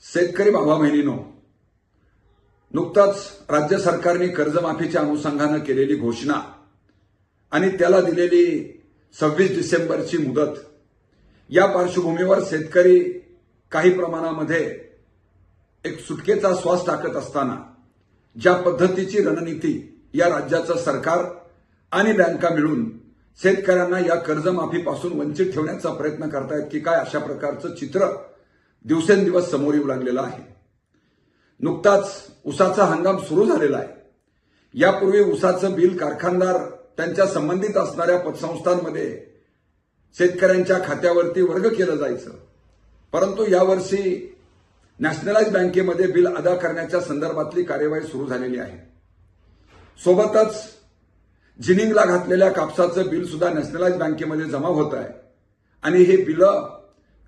शेतकरी भावा बहिणींनो, नुकताच राज्य सरकारने कर्जमाफीच्या अनुषंगाने केलेली घोषणा आणि त्याला दिलेली 26 डिसेंबरची मुदत या पार्श्वभूमीवर शेतकरी काही प्रमाणामध्ये एक सुटकेचा श्वास टाकत असताना ज्या पद्धतीची रणनीती या राज्याचं सरकार आणि बँका मिळून शेतकऱ्यांना या कर्जमाफीपासून वंचित ठेवण्याचा प्रयत्न करतायत की काय, अशा प्रकारचं चित्र दिवसेंदिवस समोर येऊ लागलेलं आहे। नुकताच ऊसाचा हंगाम सुरू झालेला आहे। यापूर्वी ऊसाचं बिल कारखानदार त्यांच्या संबंधित असणाऱ्या पतसंस्थांमध्ये शेतकऱ्यांच्या खात्यावरती वर्ग केलं जायचं, परंतु यावर्षी नॅशनलाइज बँकेमध्ये बिल अदा करण्याच्या संदर्भातली कार्यवाही सुरू झालेली आहे। सोबतच जिनिंगला घातलेल्या कापसाचं बिल सुद्धा नॅशनलाइज बँकेमध्ये जमा होत आहे आणि हे बिल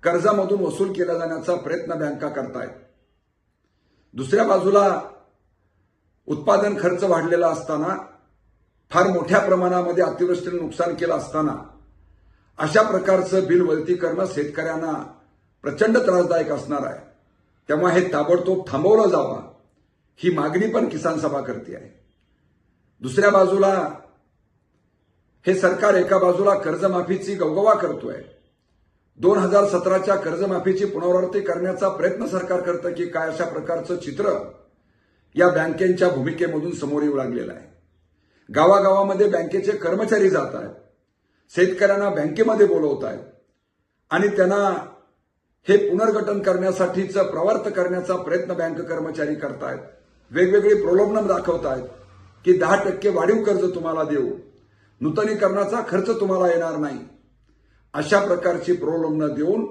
कर्जामधून वसूल केला जाण्याचा प्रयत्न बँका करतायत। दुसऱ्या बाजूला उत्पादन खर्च वाढलेला असताना, फार मोठ्या प्रमाणामध्ये अतिवृष्टीने नुकसान केलं असताना अशा प्रकारचं बिल वळती करणं शेतकऱ्यांना प्रचंड त्रासदायक असणार आहे। तेव्हा हे ताबडतोब थांबवलं जावं, ही मागणी पण किसान सभा करते आहे। दुसऱ्या बाजूला हे सरकार एका बाजूला कर्जमाफीची गवगवा करतोय। 2017च्या कर्जमाफीची पुनरावृत्ती करण्याचा प्रयत्न सरकार करतं की काय, अशा प्रकारचं चित्र या बँकेच्या भूमिकेमधून समोर येऊ लागलेलं आहे। गावागावामध्ये बँकेचे कर्मचारी जात आहेत, शेतकऱ्यांना बँकेमध्ये बोलवत आहेत आणि त्यांना हे पुनर्गठन करण्यासाठीचं प्रवर्त करण्याचा प्रयत्न बँक कर्मचारी करतायत। वेगवेगळी प्रलोभनं दाखवतायत की 10% वाढीव कर्ज तुम्हाला देऊ, नूतनीकरणाचा खर्च तुम्हाला येणार नाही, अशा प्रकारची प्रलोभनं देऊन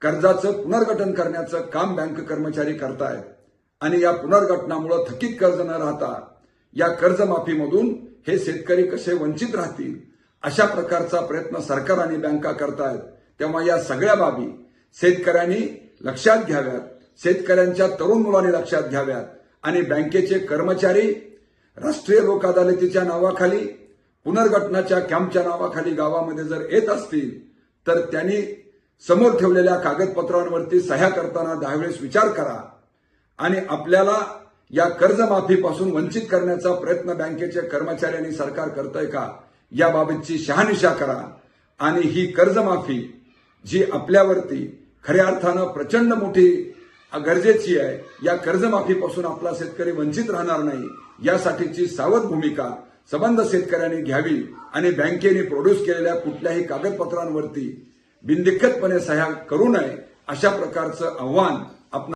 कर्जाचं पुनर्गठन करण्याचं काम बँक कर्मचारी करतायत आणि या पुनर्गठनामुळे थकीत कर्ज न राहता या कर्जमाफीमधून हे शेतकरी कसे वंचित राहतील, अशा प्रकारचा प्रयत्न सरकार आणि बँका करतायत। तेव्हा या सगळ्या बाबी शेतकऱ्यांनी लक्षात घ्याव्यात, शेतकऱ्यांच्या तरुण मुलांनी लक्षात घ्याव्यात आणि बँकेचे कर्मचारी राष्ट्रीय लोक अदालतीच्या नावाखाली, पुनर्गठनाच्या कॅम्पच्या नावाखाली गावामध्ये जर येत असतील तर त्यांनी समोर ठेवलेल्या कागदपत्रांवरती सह्या करताना 10 वेळेस विचार करा आणि आपल्याला या कर्जमाफीपासून वंचित करण्याचा प्रयत्न बँकेचे कर्मचारी आणि सरकार करतंय का, याबाबतची शहानिशा करा आणि ही कर्जमाफी जी आपल्यावरती खऱ्या अर्थानं प्रचंड मोठी गरजेची आहे, या कर्जमाफीपासून आपला शेतकरी वंचित राहणार नाही, यासाठीची सावध भूमिका संबंध शेतकऱ्यांनी घ्यावी आणि बँकेने प्रोड्यूस केलेल्या कुठल्याही कागदपत्रांवरती बिनदिक्कतपणे सह्या करू नये, अशा प्रकारचं आव्हान आपण